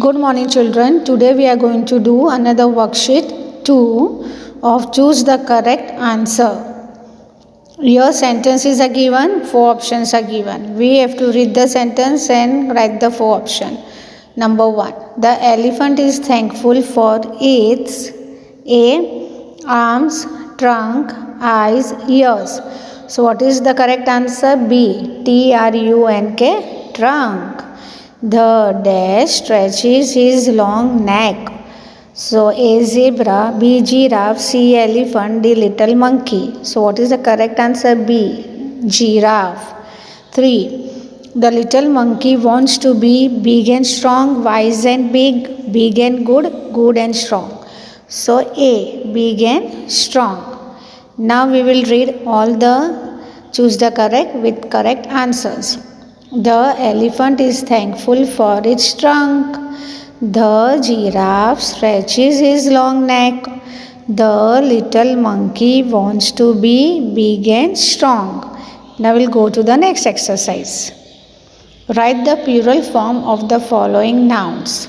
Good morning, children. Today we are going to do another worksheet 2 of choose the correct answer. Here sentences are given, 4 options are given. We have to read the sentence and write the 4 options. Number 1. The elephant is thankful for its A. Arms, trunk, eyes, ears. So what is the correct answer? B. Trunk, trunk. The dash stretches his long neck. So A zebra, B giraffe, C elephant, D little monkey. So what is the correct answer? B. Giraffe. 3. The little monkey wants to be big and strong, wise and big and good, good and strong. So A. Big and strong. Now we will read all the choose the correct with correct answers. The elephant is thankful for its trunk. The giraffe stretches his long neck. The little monkey wants to be big and strong. Now we'll go to the next exercise. Write the plural form of the following nouns.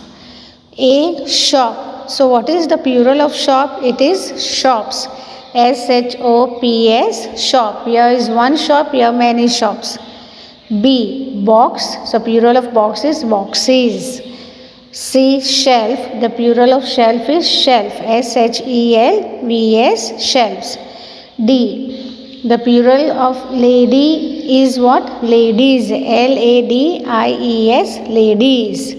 A. Shop. So what is the plural of shop? It is shops. SHOPS, shop. Here is one shop, here many shops. B. Box. So plural of box is boxes. C. Shelf. The plural of shelf is shelf. SHELVS, shelves. D. The plural of lady is what? Ladies. LADIES, ladies.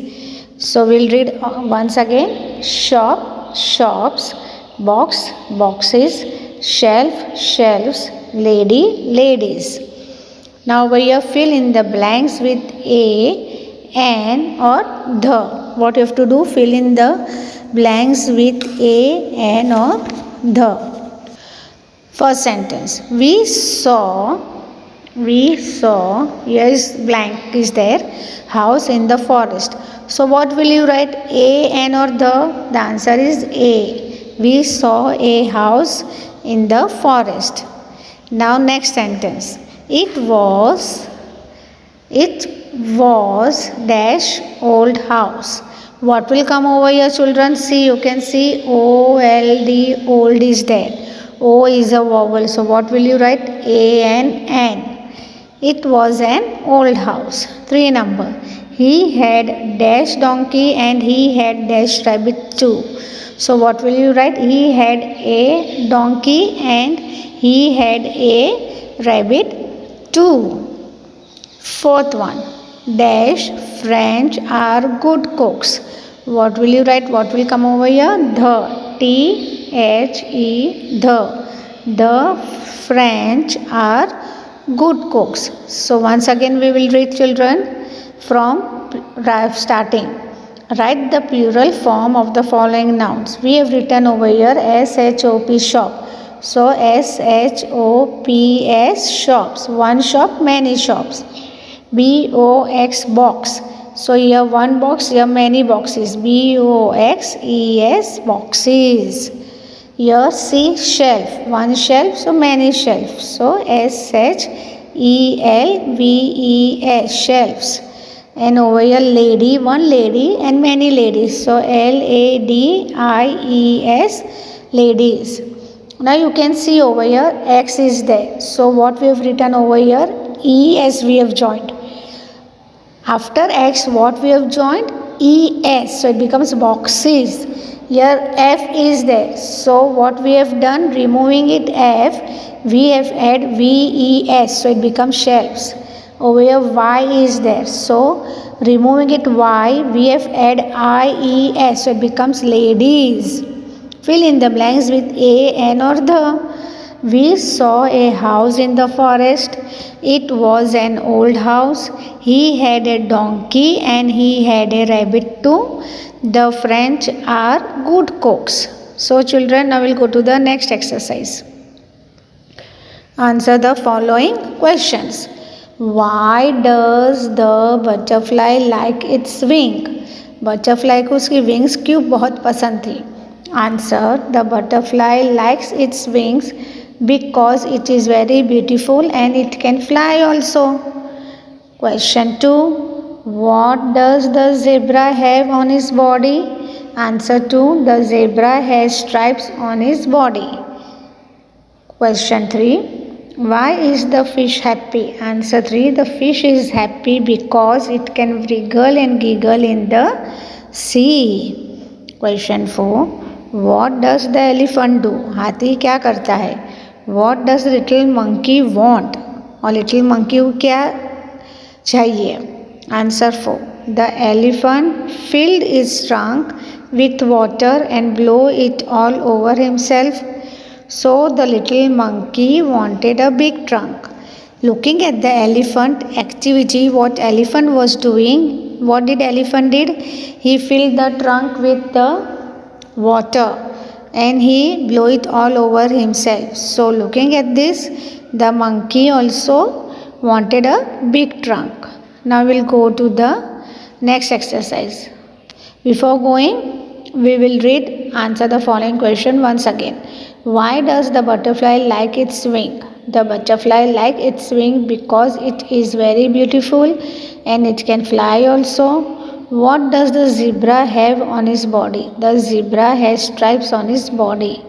So we'll read once again. Shop, shops. Box, boxes. Shelf, shelves. Lady, ladies. Now over here fill in the blanks with A, an or the. What you have to do? Fill in the blanks with A, an or the. First sentence. We saw, here is blank is there, house in the forest. So what will you write? A, an or the? The answer is A. We saw a house in the forest. Now next sentence. It was dash old house. What will come over here, children? See, you can see OLD, old is there. O is a vowel. So what will you write? An. It was an old house. 3 number. He had dash donkey and he had dash rabbit too. So what will you write? He had a donkey and he had a rabbit too. 4th one. Dash French are good cooks. What will you write? What will come over here? The. THE. The French are good cooks. So once again we will read, children, from starting. Write the plural form of the following nouns. We have written over here SHOP, shop. So SHOPS, shops. One shop, many shops. BOX, box. So here one box, here many boxes. BOXES, boxes. Here C, shelf. One shelf, so many shelves. So SHELVES, shelves. And over here lady, one lady and many ladies. So LADIES, ladies. Now you can see over here X is there. So what we have written over here? ES we have joined. After X what we have joined? ES. So it becomes boxes. Here F is there. So what we have done? Removing it F, we have add VES. So it becomes shelves. Over here Y is there. So removing it Y, we have add IES. So it becomes ladies. Fill in the blanks with A, an or the. We saw a house in the forest. It was an old house. He had a donkey and he had a rabbit too. The French are good cooks. So children, now we'll go to the next exercise. Answer the following questions. Why does the butterfly like its wing? Butterfly को उसकी wings क्यों बहुत पसंद थी? Answer. The butterfly likes its wings because it is very beautiful and it can fly also. Question 2. What does the zebra have on his body? Answer 2. The zebra has stripes on his body. Question 3. Why is the fish happy? Answer 3. The fish is happy because it can wriggle and giggle in the sea. Question 4. What does the elephant do? हाथी क्या करता है? What does little monkey want? और little monkey को क्या चाहिए? Answer 4. The elephant filled his trunk with water and blow it all over himself. So the little monkey wanted a big trunk. Looking at the elephant activity, what elephant was doing, what did elephant did? He filled the trunk with the water and he blew it all over himself. So looking at this, the monkey also wanted a big trunk. Now we'll go to the next exercise. Before going, we will answer the following question once again. Why does the butterfly like its wing? The butterfly like its wing because it is very beautiful and it can fly also. What does the zebra have on his body? The zebra has stripes on his body.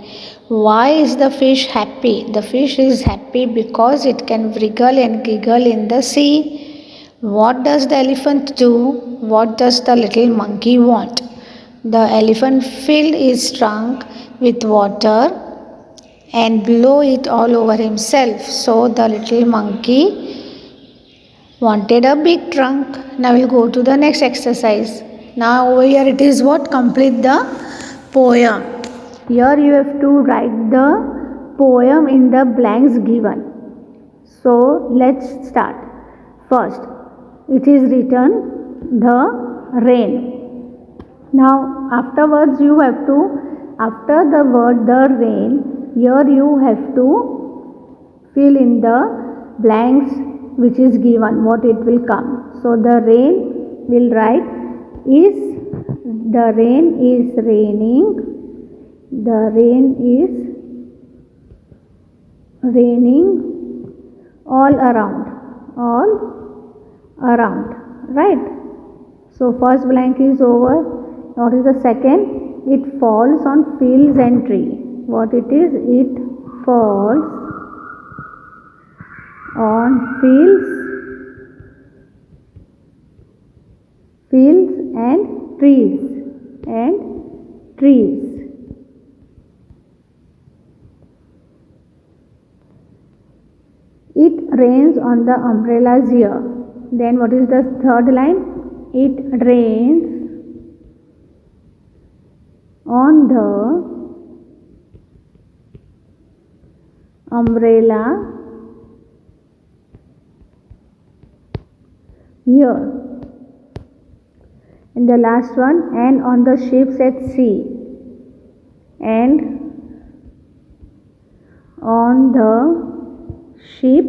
Why is the fish happy? The fish is happy because it can wriggle and giggle in the sea. What does the elephant do? What does the little monkey want? The elephant filled his trunk with water and blew it all over himself. So the little monkey wanted a big trunk. Now we'll go to the next exercise. Now over here it is what? Complete the poem. Here you have to write the poem in the blanks given. So let's start. First, it is written the rain. Now afterwards you have to, after the word the rain, here you have to fill in the blanks which is given, what it will come. So the rain will write is, the rain is raining, the rain is raining all around, right? So first blank is over. What is the second? It falls on fields and trees. What it is? It falls on fields and trees It rains on the umbrellas here. Then what is the third line? It rains on the umbrella here. And the last one, and on the ships at sea. And on the ship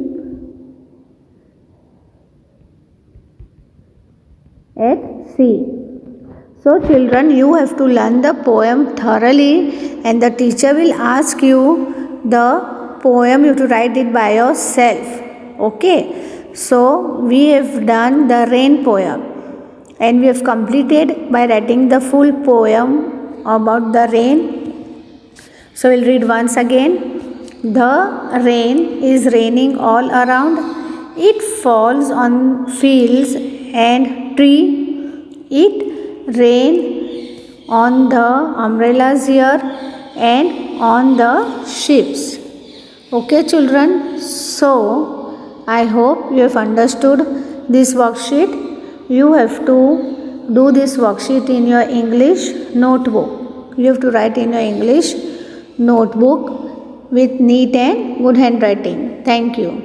at sea. So children, you have to learn the poem thoroughly and the teacher will ask you the poem, you have to write it by yourself. Okay. So we have done the rain poem and we have completed by writing the full poem about the rain. So we'll read once again. The rain is raining all around. It falls on fields and trees. It rains on the umbrellas here and on the ships. Okay children, so I hope you have understood this worksheet. You have to do this worksheet in your English notebook. You have to write in your English notebook with neat and good handwriting. Thank you.